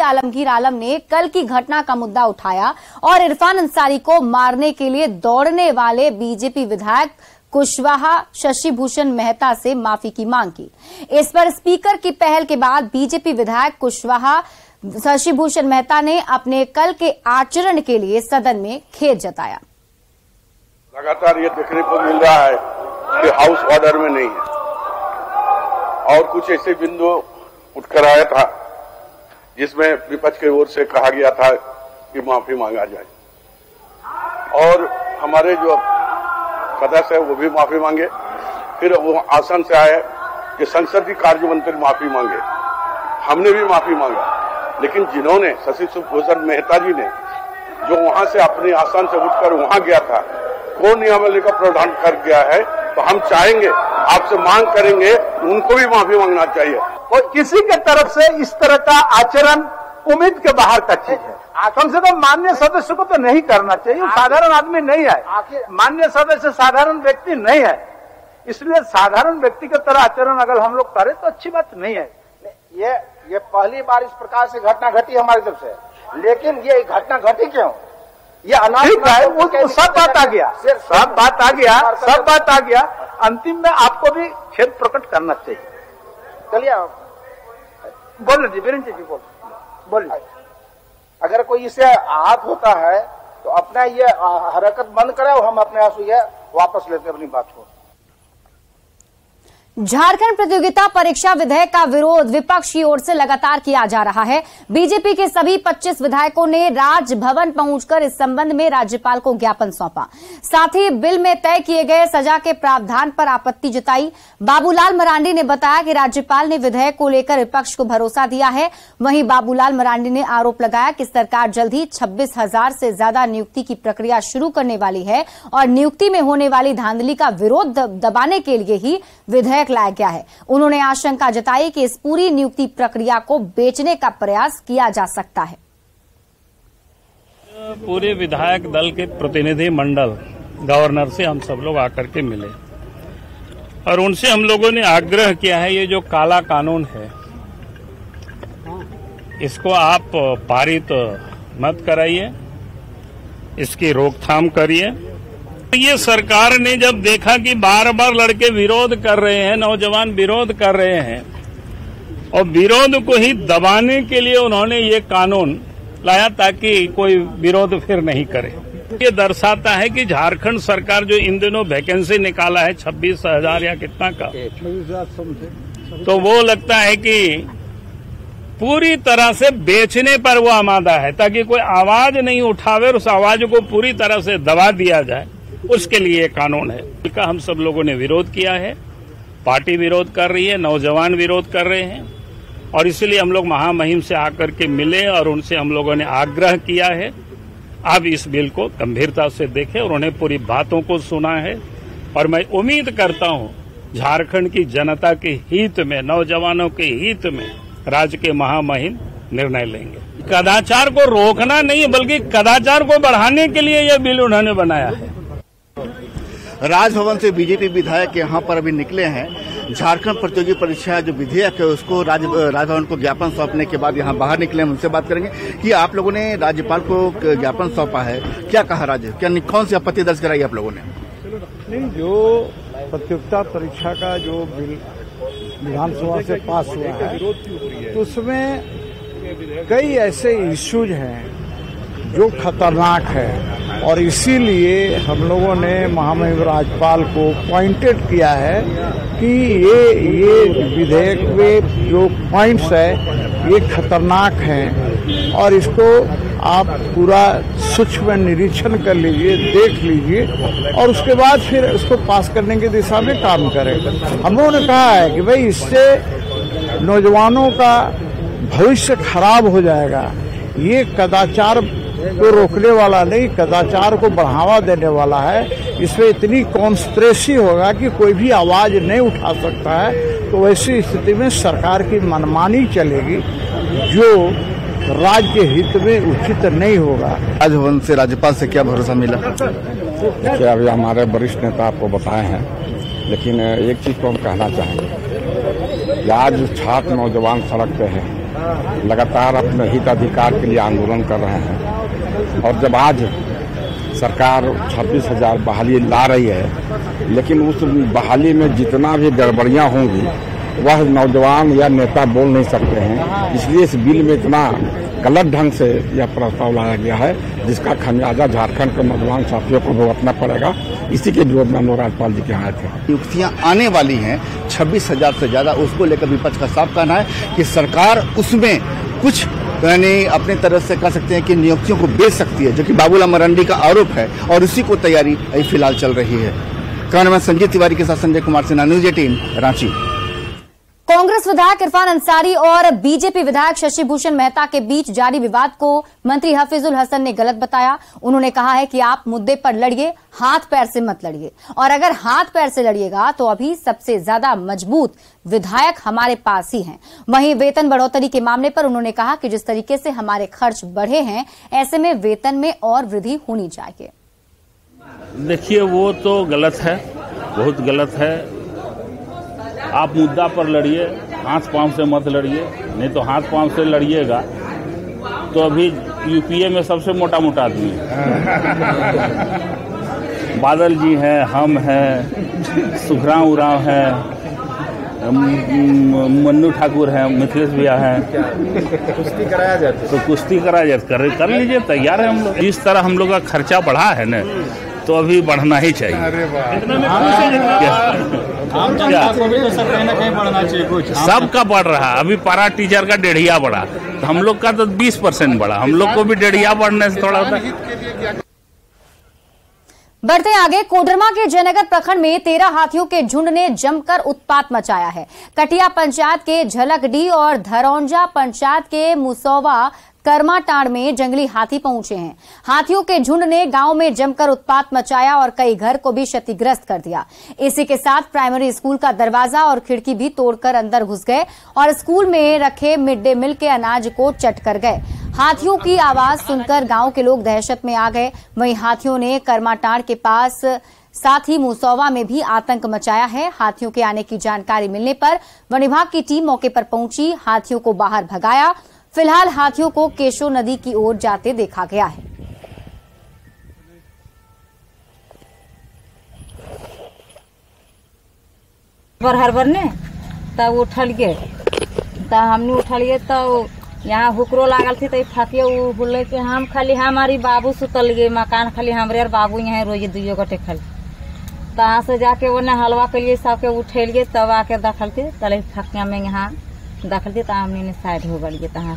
आलमगीर आलम ने कल की घटना का मुद्दा उठाया और इरफान अंसारी को मारने के लिए दौड़ने वाले बीजेपी विधायक कुशवाहा शशि भूषण मेहता से माफी की मांग की। इस पर स्पीकर की पहल के बाद बीजेपी विधायक कुशवाहा शशि भूषण मेहता ने अपने कल के आचरण के लिए सदन में खेद जताया। लगातार ये देखने को मिल रहा है कि हाउस ऑर्डर में नहीं है और कुछ ऐसे बिंदु उठकर आया था जिसमें विपक्ष की ओर से कहा गया था कि माफी मांगा जाए और हमारे जो सदस्य है वो भी माफी मांगे। फिर वो आसन से आए कि संसदीय कार्य मंत्री माफी मांगे, हमने भी माफी मांगा। लेकिन जिन्होंने शशि भूषण मेहता जी ने जो वहां से अपने आसन से उठकर वहां गया था, कौन नियमावली का प्रावधान कर गया है, तो हम चाहेंगे, आपसे मांग करेंगे, उनको भी माफी मांगना चाहिए। और किसी के तरफ से इस तरह का आचरण उम्मीद के बाहर का चीज है। कम से कम माननीय सदस्य को तो नहीं करना चाहिए, साधारण आदमी नहीं है, माननीय सदस्य साधारण व्यक्ति नहीं है, इसलिए साधारण व्यक्ति की तरह आचरण अगर हम लोग करें तो अच्छी बात नहीं है। ये पहली बार इस प्रकार से घटना घटी हमारी तरफ से, लेकिन ये घटना घटी क्यों? ये ठीक है, वो सब बात आ गया, अंतिम में आपको भी खेद प्रकट करना चाहिए। चलिए बोल जी, वीरेंद्र जी बोलिए। अगर कोई इससे आहत होता है तो अपना ये हरकत बंद करे और हम अपने आप ये वापस लेते अपनी बात को। झारखंड प्रतियोगिता परीक्षा विधेयक का विरोध विपक्ष की ओर से लगातार किया जा रहा है। बीजेपी के सभी 25 विधायकों ने राजभवन पहुंचकर इस संबंध में राज्यपाल को ज्ञापन सौंपा। साथ ही बिल में तय किए गए सजा के प्रावधान पर आपत्ति जताई। बाबूलाल मरांडी ने बताया कि राज्यपाल ने विधेयक को लेकर विपक्ष को भरोसा दिया है। वहीं बाबूलाल मरांडी ने आरोप लगाया कि सरकार जल्द ही 26,000 से ज्यादा नियुक्ति की प्रक्रिया शुरू करने वाली है और नियुक्ति में होने वाली धांधली का विरोध दबाने के लिए ही विधेयक लाया गया है। उन्होंने आशंका जताई कि इस पूरी नियुक्ति प्रक्रिया को बेचने का प्रयास किया जा सकता है। पूरे विधायक दल के प्रतिनिधि मंडल गवर्नर से हम सब लोग आकर के मिले और उनसे हम लोगों ने आग्रह किया है, ये जो काला कानून है इसको आप पारित मत कराइए, इसकी रोकथाम करिए। ये सरकार ने जब देखा कि बार बार लड़के विरोध कर रहे हैं, नौजवान विरोध कर रहे हैं और विरोध को ही दबाने के लिए उन्होंने ये कानून लाया ताकि कोई विरोध फिर नहीं करे। ये दर्शाता है कि झारखंड सरकार जो इन दिनों वैकेंसी निकाला है 26,000 या कितना का, तो वो लगता है कि पूरी तरह से बेचने पर वो आमादा है ताकि कोई आवाज नहीं उठावे और उस आवाज को पूरी तरह से दबा दिया जाए, उसके लिए ये कानून है। इसका हम सब लोगों ने विरोध किया है, पार्टी विरोध कर रही है, नौजवान विरोध कर रहे हैं और इसलिए हम लोग महामहिम से आकर के मिले और उनसे हम लोगों ने आग्रह किया है अब इस बिल को गंभीरता से देखें और उन्हें पूरी बातों को सुना है और मैं उम्मीद करता हूं झारखंड की जनता के हित में, नौजवानों के हित में राज्य के महामहिम निर्णय लेंगे। कदाचार को रोकना नहीं बल्कि कदाचार को बढ़ाने के लिए यह बिल उन्होंने बनाया है। राजभवन से बीजेपी विधायक यहाँ पर अभी निकले हैं। झारखंड प्रतियोगी परीक्षा जो विधेयक है उसको राजभवन को ज्ञापन सौंपने के बाद यहाँ बाहर निकले हैं। उनसे बात करेंगे कि आप लोगों ने राज्यपाल को ज्ञापन सौंपा है, क्या कहा राज्य, क्या कौन सी आपत्ति दर्ज कराई आप लोगों ने? नहीं, जो प्रतियोगिता परीक्षा का जो बिल विधानसभा से पास हुआ है तो उसमें कई ऐसे इश्यूज हैं जो खतरनाक है और इसीलिए हम लोगों ने महामहिम राज्यपाल को पॉइंटेड किया है कि ये विधेयक में जो पॉइंट्स है ये खतरनाक हैं और इसको आप पूरा सूक्ष्म निरीक्षण कर लीजिए, देख लीजिए और उसके बाद फिर इसको पास करने की दिशा में काम करें। हम लोगों ने कहा है कि भाई इससे नौजवानों का भविष्य खराब हो जाएगा, ये कदाचार को रोकने वाला नहीं, कदाचार को बढ़ावा देने वाला है। इसमें इतनी कॉन्स्पिरेसी होगा कि कोई भी आवाज नहीं उठा सकता है, तो वैसी स्थिति में सरकार की मनमानी चलेगी जो राज्य के हित में उचित नहीं होगा। राजभवन से राज्यपाल से क्या भरोसा मिला? क्या अभी हमारे वरिष्ठ नेता आपको बताए हैं, लेकिन एक चीज को हम कहना चाहेंगे, आज छात्र नौजवान सड़क पे हैं लगातार अपने हिताधिकार के लिए आंदोलन कर रहे हैं। और जब आज सरकार 26,000 बहाली ला रही है, लेकिन उस बहाली में जितना भी गड़बड़ियां होंगी वह नौजवान या नेता बोल नहीं सकते हैं। इसलिए इस बिल में इतना गलत ढंग से यह प्रस्ताव लाया गया है, जिसका खामियाजा झारखंड के नौजवान साथियों को भुगतना पड़ेगा। इसी के विरोध में हम लोग राज्यपाल जी के यहाँ आए थे। नियुक्तियां आने वाली हैं 26,000 से ज्यादा, उसको लेकर विपक्ष का साफ कहना है कि सरकार उसमें कुछ यानी अपने तरफ से कह सकते हैं कि नियुक्तियों को बेच सकती है, जो कि बाबूलाल मरांडी का आरोप है, और उसी को तैयारी फिलहाल चल रही है। कैमरामैन संजीव तिवारी के साथ संजय कुमार सिन्हा, न्यूज 18 रांची। कांग्रेस विधायक इरफान अंसारी और बीजेपी विधायक शशि भूषण मेहता के बीच जारी विवाद को मंत्री हफीजुल हसन ने गलत बताया। उन्होंने कहा है कि आप मुद्दे पर लड़िए, हाथ पैर से मत लड़िए, और अगर हाथ पैर से लड़िएगा तो अभी सबसे ज्यादा मजबूत विधायक हमारे पास ही हैं। वहीं वेतन बढ़ोतरी के मामले पर उन्होंने कहा कि जिस तरीके से हमारे खर्च बढ़े हैं, ऐसे में वेतन में और वृद्धि होनी चाहिए। देखिए, वो तो गलत है, बहुत गलत है। आप मुद्दा पर लड़िए, हाथ पांव से मत लड़िए। नहीं तो हाथ पांव से लड़िएगा तो अभी यूपीए में सबसे मोटा मोटा आदमी है। बादल जी हैं, हम हैं, सुखराम उरांव हैं, मन्नू ठाकुर हैं, मिथिलेश भैया हैं। कुश्ती कराया जाए तो कुश्ती कराया जाए, कर लीजिए, तैयार है हम लोग। जिस तरह हम लोग का खर्चा बढ़ा है न, तो अभी बढ़ना ही चाहिए। सबका बढ़ रहा है। अभी पारा टीचर का 1.5 बढ़ा, तो हम लोग का तो 20% बढ़ा। हम लोग को भी 1.5 बढ़ने से थोड़ा होता है। बढ़ते आगे, कोडरमा के जयनगर प्रखंड में 13 हाथियों के झुंड ने जमकर उत्पात मचाया है। कटिया पंचायत के झलकडी और धरौंजा पंचायत के मुसौवा कर्माटांड में जंगली हाथी पहुंचे हैं। हाथियों के झुंड ने गांव में जमकर उत्पात मचाया और कई घर को भी क्षतिग्रस्त कर दिया। इसी के साथ प्राइमरी स्कूल का दरवाजा और खिड़की भी तोड़कर अंदर घुस गए और स्कूल में रखे मिड डे मील के अनाज को चट कर गए। हाथियों की आवाज सुनकर गांव के लोग दहशत में आ गए। वहीं हाथियों ने कर्माटांड के पास साथ ही मुसौवा में भी आतंक मचाया है। हाथियों के आने की जानकारी मिलने पर वन विभाग की टीम मौके पर पहुंची, हाथियों को बाहर भगाया। फिलहाल हाथियों को केशो नदी की ओर जाते देखा गया है। हरबर ने तब उठलिए, तब हमने उठलिए तो यहाँ हुकरो लागल थी, तो फातिया बोले कि हम खाली हमारी बाबू सुतल गए, मकान खाली हमरे और बाबू यहाँ रोज 2 गटे खाली। तहाँ से जाके वो हलवा के लिए सबके उठेलिए, तब आके दखल थे तले फकिया में यहाँ दखल थे, हमने साइड हो गई। तहाँ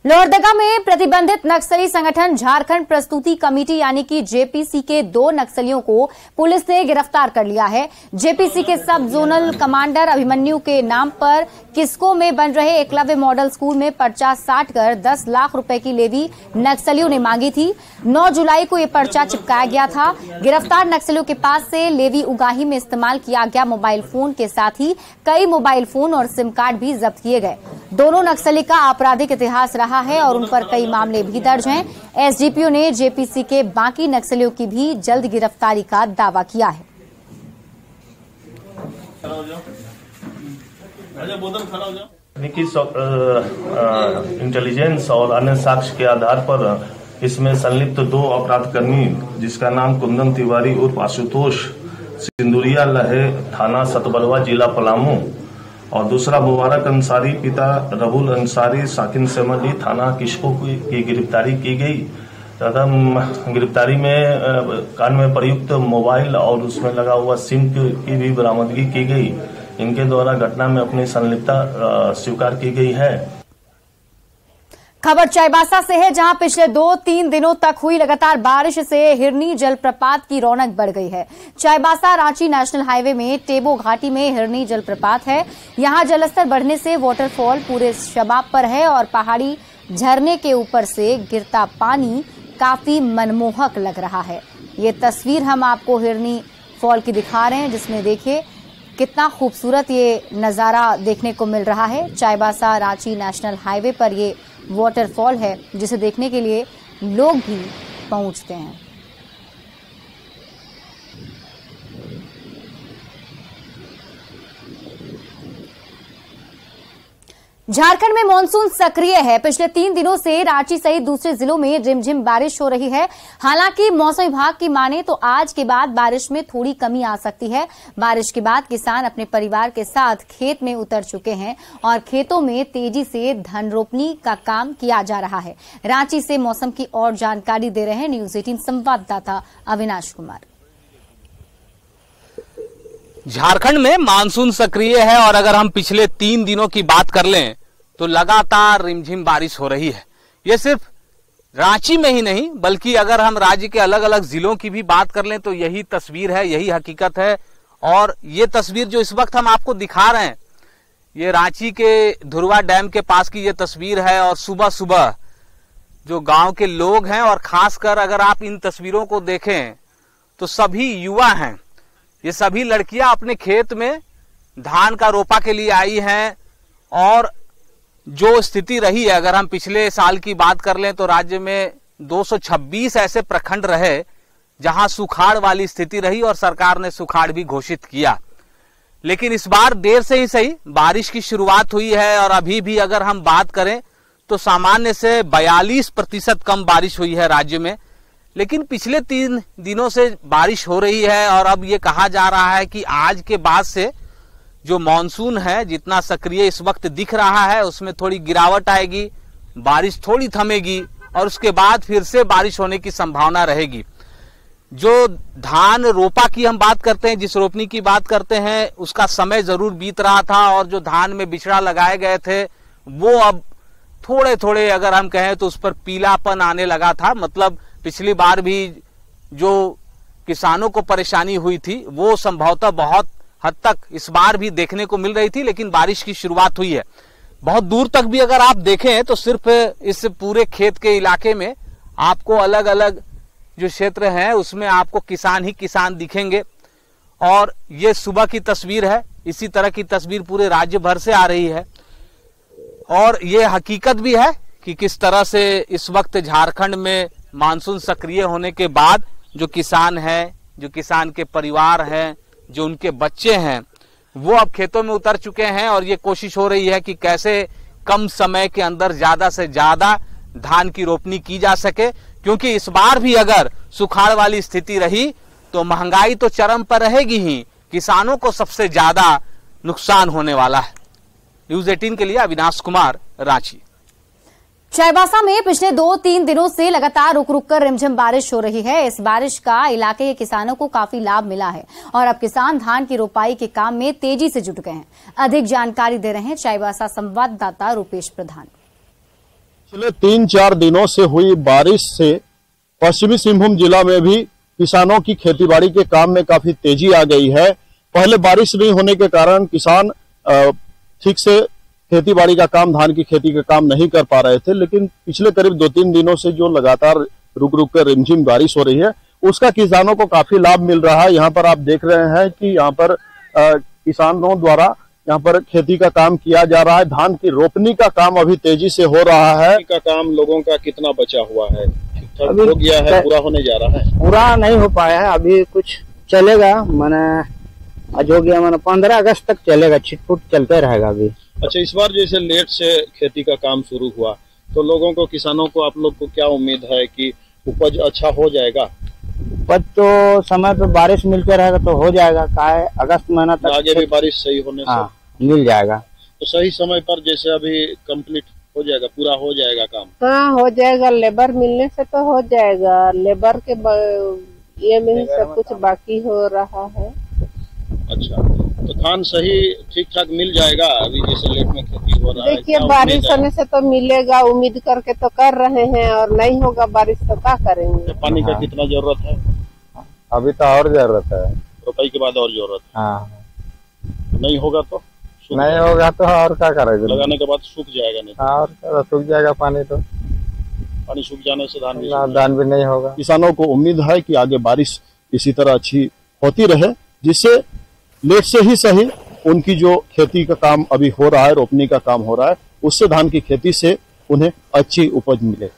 लोहरदगा में प्रतिबंधित नक्सली संगठन झारखंड प्रस्तुति कमेटी यानी कि जेपीसी के 2 नक्सलियों को पुलिस ने गिरफ्तार कर लिया है। जेपीसी के सब जोनल कमांडर अभिमन्यु के नाम पर किस्को में बन रहे एकलव्य मॉडल स्कूल में पर्चा साट कर 10 लाख रुपए की लेवी नक्सलियों ने मांगी थी। 9 जुलाई को ये पर्चा चिपकाया गया था। गिरफ्तार नक्सलियों के पास से लेवी उगाही में इस्तेमाल किया गया मोबाइल फोन के साथ ही कई मोबाइल फोन और सिम कार्ड भी जब्त किए गए। दोनों नक्सली का आपराधिक इतिहास रहा है और उन पर कई मामले भी दर्ज हैं। एसडीपीओ ने जेपीसी के बाकी नक्सलियों की भी जल्द गिरफ्तारी का दावा किया है। इंटेलिजेंस और अन्य साक्ष्य के आधार पर इसमें संलिप्त 2 अपराधकर्मी, जिसका नाम कुंदन तिवारी उर्फ आशुतोष, सिंदुरिया लहे, थाना सतबलवा, जिला पलामू, और दूसरा मुबारक अंसारी, पिता रबुल अंसारी, साकिन सेमली, थाना किस्को की गिरफ्तारी की गई तथा गिरफ्तारी में कान में प्रयुक्त मोबाइल और उसमें लगा हुआ सिम की भी बरामदगी की गई। इनके द्वारा घटना में अपनी संलिप्तता स्वीकार की गई है। खबर चाईबासा से है, जहां पिछले 2-3 दिनों तक हुई लगातार बारिश से हिरनी जलप्रपात की रौनक बढ़ गई है। चाईबासा रांची नेशनल हाईवे में टेबो घाटी में हिरनी जलप्रपात है। यहां जलस्तर बढ़ने से वाटरफॉल पूरे शबाब पर है और पहाड़ी झरने के ऊपर से गिरता पानी काफी मनमोहक लग रहा है। ये तस्वीर हम आपको हिरनी फॉल की दिखा रहे हैं, जिसमें देखिए कितना खूबसूरत ये नजारा देखने को मिल रहा है। चाईबासा रांची नेशनल हाईवे पर ये वाटरफॉल है, जिसे देखने के लिए लोग भी पहुंचते हैं। झारखंड में मानसून सक्रिय है। पिछले 3 दिनों से रांची सहित दूसरे जिलों में रिमझिम बारिश हो रही है। हालांकि मौसम विभाग की माने तो आज के बाद बारिश में थोड़ी कमी आ सकती है। बारिश के बाद किसान अपने परिवार के साथ खेत में उतर चुके हैं और खेतों में तेजी से धान रोपनी का काम किया जा रहा है। रांची से मौसम की और जानकारी दे रहे हैं न्यूज 18 संवाददाता अविनाश कुमार। झारखंड में मानसून सक्रिय है और अगर हम पिछले 3 दिनों की बात कर लें तो लगातार रिमझिम बारिश हो रही है। ये सिर्फ रांची में ही नहीं बल्कि अगर हम राज्य के अलग अलग जिलों की भी बात कर लें तो यही तस्वीर है, यही हकीकत है। और ये तस्वीर जो इस वक्त हम आपको दिखा रहे हैं ये रांची के धुरवा डैम के पास की ये तस्वीर है। और सुबह सुबह जो गांव के लोग हैं और खासकर अगर आप इन तस्वीरों को देखें तो सभी युवा हैं। ये सभी लड़कियां अपने खेत में धान का रोपा के लिए आई हैं। और जो स्थिति रही है अगर हम पिछले साल की बात कर लें तो राज्य में 226 ऐसे प्रखंड रहे जहां सुखाड़ वाली स्थिति रही और सरकार ने सुखाड़ भी घोषित किया। लेकिन इस बार देर से ही सही बारिश की शुरुआत हुई है और अभी भी अगर हम बात करें तो सामान्य से 42% कम बारिश हुई है राज्य में। लेकिन पिछले 3 दिनों से बारिश हो रही है और अब ये कहा जा रहा है कि आज के बाद से जो मानसून है जितना सक्रिय इस वक्त दिख रहा है उसमें थोड़ी गिरावट आएगी, बारिश थोड़ी थमेगी और उसके बाद फिर से बारिश होने की संभावना रहेगी। जो धान रोपा की हम बात करते हैं, जिस रोपनी की बात करते हैं उसका समय जरूर बीत रहा था और जो धान में बिचड़ा लगाए गए थे वो अब थोड़े थोड़े अगर हम कहें तो उस पर पीलापन आने लगा था। मतलब पिछली बार भी जो किसानों को परेशानी हुई थी वो संभवतः बहुत हद तक इस बार भी देखने को मिल रही थी। लेकिन बारिश की शुरुआत हुई है। बहुत दूर तक भी अगर आप देखें तो सिर्फ इस पूरे खेत के इलाके में आपको अलग अलग जो क्षेत्र हैं उसमें आपको किसान ही किसान दिखेंगे। और ये सुबह की तस्वीर है। इसी तरह की तस्वीर पूरे राज्य भर से आ रही है। और ये हकीकत भी है कि किस तरह से इस वक्त झारखंड में मानसून सक्रिय होने के बाद जो किसान हैं, जो किसान के परिवार हैं, जो उनके बच्चे हैं वो अब खेतों में उतर चुके हैं और ये कोशिश हो रही है कि कैसे कम समय के अंदर ज्यादा से ज्यादा धान की रोपनी की जा सके। क्योंकि इस बार भी अगर सुखाड़ वाली स्थिति रही तो महंगाई तो चरम पर रहेगी ही, किसानों को सबसे ज्यादा नुकसान होने वाला है। न्यूज 18 के लिए अविनाश कुमार, रांची। चाईबासा में पिछले 2-3 दिनों से लगातार रुक रुक कर रिमझिम बारिश हो रही है। इस बारिश का इलाके के किसानों को काफी लाभ मिला है और अब किसान धान की रोपाई के काम में तेजी से जुट गए हैं। अधिक जानकारी दे रहे हैं चाईबासा संवाददाता रुपेश प्रधान। पिछले 3-4 दिनों से हुई बारिश से पश्चिमी सिंहभूम जिला में भी किसानों की खेतीबाड़ी के काम में काफी तेजी आ गई है। पहले बारिश नहीं होने के कारण किसान ठीक से खेतीबाड़ी का काम, धान की खेती का काम नहीं कर पा रहे थे। लेकिन पिछले करीब 2-3 दिनों से जो लगातार रुक रुक कर रिमझिम बारिश हो रही है उसका किसानों को काफी लाभ मिल रहा है। यहाँ पर आप देख रहे हैं कि यहाँ पर किसानों द्वारा यहाँ पर खेती का काम किया जा रहा है। धान की रोपनी का काम अभी तेजी से हो रहा है। का काम लोगों का कितना बचा हुआ है? ठीक-ठाक हो गया है? पूरा होने जा रहा है? पूरा नहीं हो पाया है, अभी कुछ चलेगा। मैंने आज हो गया, मैंने 15 अगस्त तक चलेगा, छिटपुट चलते रहेगा अभी। अच्छा, इस बार जैसे लेट से खेती का काम शुरू हुआ तो लोगों को, किसानों को, आप लोग को क्या उम्मीद है कि उपज अच्छा हो जाएगा? उपज तो समय पे बारिश मिलते रहेगा तो हो जाएगा। अगस्त महीना तक आगे भी बारिश सही होने से मिल जाएगा तो सही समय पर जैसे अभी कंप्लीट हो जाएगा, पूरा हो जाएगा काम। हाँ, हो जाएगा। लेबर मिलने से तो हो जाएगा। लेबर के ये में सब कुछ बाकी हो रहा है। अच्छा, तो धान सही ठीक ठाक मिल जाएगा अभी जैसे लेट में खेती हो रहा है? देखिए, बारिश होने से तो मिलेगा, उम्मीद करके तो कर रहे हैं और नहीं होगा बारिश तो क्या करेंगे। पानी का कितना जरूरत है? अभी तो और जरूरत है, रोपाई के बाद और जरूरत है। हाँ, नहीं होगा तो नहीं होगा तो और क्या करेंगे? लगाने के बाद सूख जाएगा? नहीं और सूख जाएगा पानी, तो पानी सूख जाने से धान भी नहीं होगा। किसानों को उम्मीद है कि आगे बारिश इसी तरह अच्छी होती रहे जिससे लेट से ही सही उनकी जो खेती का काम अभी हो रहा है, रोपनी का काम हो रहा है, उससे धान की खेती से उन्हें अच्छी उपज मिले।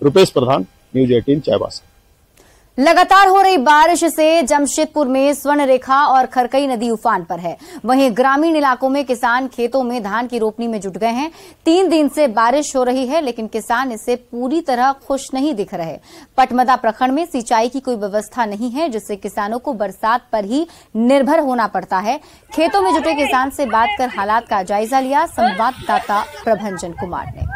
रुपेश प्रधान, न्यूज 18 चाईबासा। लगातार हो रही बारिश से जमशेदपुर में स्वर्ण रेखा और खरकई नदी उफान पर है। वहीं ग्रामीण इलाकों में किसान खेतों में धान की रोपनी में जुट गए हैं। 3 दिन से बारिश हो रही है, लेकिन किसान इससे पूरी तरह खुश नहीं दिख रहे। पटमदा प्रखंड में सिंचाई की कोई व्यवस्था नहीं है, जिससे किसानों को बरसात पर ही निर्भर होना पड़ता है। खेतों में जुटे किसान से बात कर हालात का जायजा लिया संवाददाता प्रभंजन कुमार ने।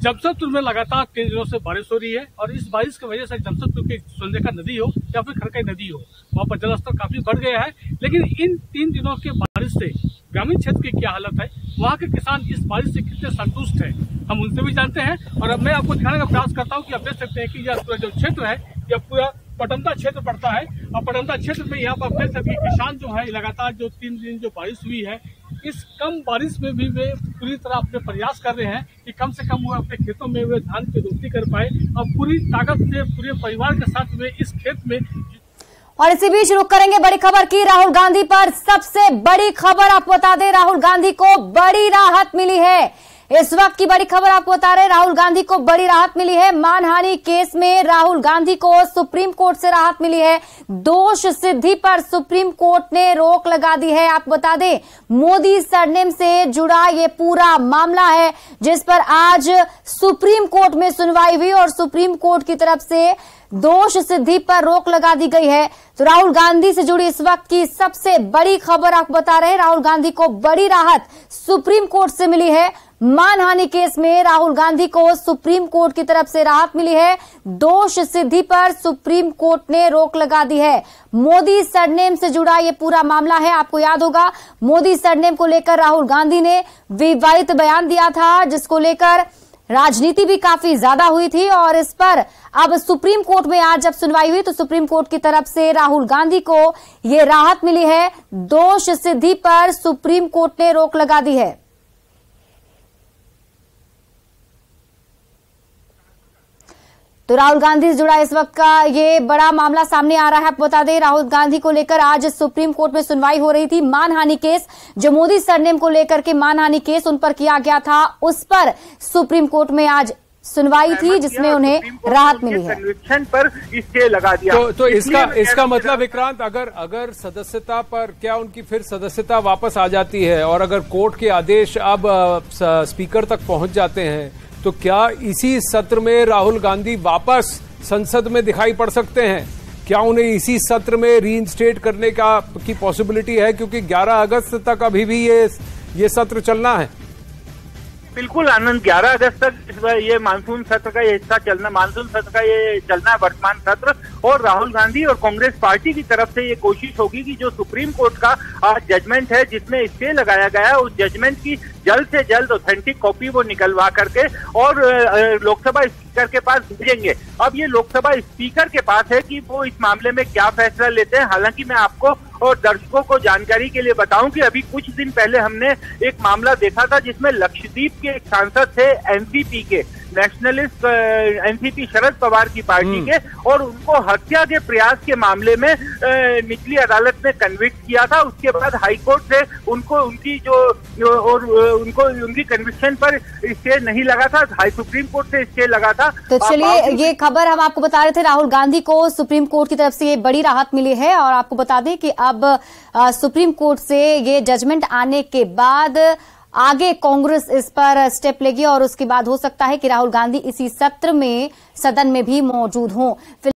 जमशेदपुर में लगातार 3 दिनों से बारिश हो रही है और इस बारिश की वजह से जमशेदपुर की स्वर्ण नदी हो या फिर खरकई नदी हो, वहाँ पर जलस्तर काफी बढ़ गया है। लेकिन इन 3 दिनों के बारिश से ग्रामीण क्षेत्र की क्या हालत है, वहाँ के किसान इस बारिश से कितने संतुष्ट हैं, हम उनसे भी जानते हैं। और अब मैं आपको दिखाने का प्रयास करता हूँ कि आप देख सकते हैं कि यह पूरा जो क्षेत्र है यह पूरा पटमदा क्षेत्र पड़ता है और पटमदा क्षेत्र में यहाँ पर देख सकते किसान जो है लगातार जो 3 दिन जो बारिश हुई है, इस कम बारिश में भी वे पूरी तरह अपने प्रयास कर रहे हैं कि कम से कम वो अपने खेतों में वे धान की रोपनी कर पाए और पूरी ताकत से पूरे परिवार के साथ वे इस खेत में। और इसी बीच रुक करेंगे बड़ी खबर की। राहुल गांधी पर सबसे बड़ी खबर आपको बता दें, राहुल गांधी को बड़ी राहत मिली है। इस वक्त की बड़ी खबर आपको बता रहे, राहुल गांधी को बड़ी राहत मिली है। मानहानि केस में राहुल गांधी को सुप्रीम कोर्ट से राहत मिली है। दोष सिद्धि पर सुप्रीम कोर्ट ने रोक लगा दी है। आपको बता दें, मोदी सरनेम से जुड़ा ये पूरा मामला है, जिस पर आज सुप्रीम कोर्ट में सुनवाई हुई और सुप्रीम कोर्ट की तरफ से दोष सिद्धि पर रोक लगा दी गई है। तो राहुल गांधी से जुड़ी इस वक्त की सबसे बड़ी खबर आपको बता रहे हैं, राहुल गांधी को बड़ी राहत सुप्रीम कोर्ट से मिली है। मानहानि केस में राहुल गांधी को सुप्रीम कोर्ट की तरफ से राहत मिली है। दोष सिद्धि पर सुप्रीम कोर्ट ने रोक लगा दी है। मोदी सरनेम से जुड़ा ये पूरा मामला है। आपको याद होगा, मोदी सरनेम को लेकर राहुल गांधी ने विवादित बयान दिया था, जिसको लेकर राजनीति भी काफी ज्यादा हुई थी। और इस पर अब सुप्रीम कोर्ट में आज जब सुनवाई हुई तो सुप्रीम कोर्ट की तरफ से राहुल गांधी को ये राहत मिली है। दोष सिद्धि पर सुप्रीम कोर्ट ने रोक लगा दी है। तो राहुल गांधी से जुड़ा इस वक्त का ये बड़ा मामला सामने आ रहा है। आपको बता दें, राहुल गांधी को लेकर आज सुप्रीम कोर्ट में सुनवाई हो रही थी। मानहानि केस, जो मोदी सरनेम को लेकर के मानहानि केस उन पर किया गया था, उस पर सुप्रीम कोर्ट में आज सुनवाई थी, जिसमें उन्हें राहत मिली है। कन्विक्शन पर स्टे लगा दिया। तो इसका मतलब विक्रांत, अगर सदस्यता पर क्या उनकी फिर सदस्यता वापस आ जाती है और अगर कोर्ट के आदेश अब स्पीकर तक पहुंच जाते हैं, तो क्या इसी सत्र में राहुल गांधी वापस संसद में दिखाई पड़ सकते हैं? क्या उन्हें इसी सत्र में रीइंस्टेट करने की पॉसिबिलिटी है, क्योंकि 11 अगस्त तक अभी भी ये सत्र चलना है? बिल्कुल आनंद, 11 अगस्त तक ये मानसून सत्र का ये हिस्सा चलना, मानसून सत्र का ये चलना है वर्तमान सत्र। और राहुल गांधी और कांग्रेस पार्टी की तरफ से ये कोशिश होगी कि जो सुप्रीम कोर्ट का जजमेंट है जिसमें स्टे लगाया गया है, उस जजमेंट की जल्द से जल्द ऑथेंटिक कॉपी वो निकलवा करके और लोकसभा स्पीकर के पास भेजेंगे। अब ये लोकसभा स्पीकर के पास है कि वो इस मामले में क्या फैसला लेते हैं। हालांकि मैं आपको और दर्शकों को जानकारी के लिए बताऊं कि अभी कुछ दिन पहले हमने एक मामला देखा था जिसमें लक्षद्वीप के एक सांसद थे एनसीपी के, नेशनलिस्ट एनसीपी शरद पवार की पार्टी के, और उनको हत्या के प्रयास के मामले में निचली अदालत ने कन्विक्ट किया था। उसके बाद हाईकोर्ट से उनको उनकी कन्विक्शन पर स्टे नहीं लगा था, हाई सुप्रीम कोर्ट से स्टे लगा था। तो चलिए, ये खबर हम आपको बता रहे थे, राहुल गांधी को सुप्रीम कोर्ट की तरफ से ये बड़ी राहत मिली है। और आपको बता दें कि अब सुप्रीम कोर्ट से ये जजमेंट आने के बाद आगे कांग्रेस इस पर स्टेप लेगी और उसके बाद हो सकता है कि राहुल गांधी इसी सत्र में सदन में भी मौजूद हों।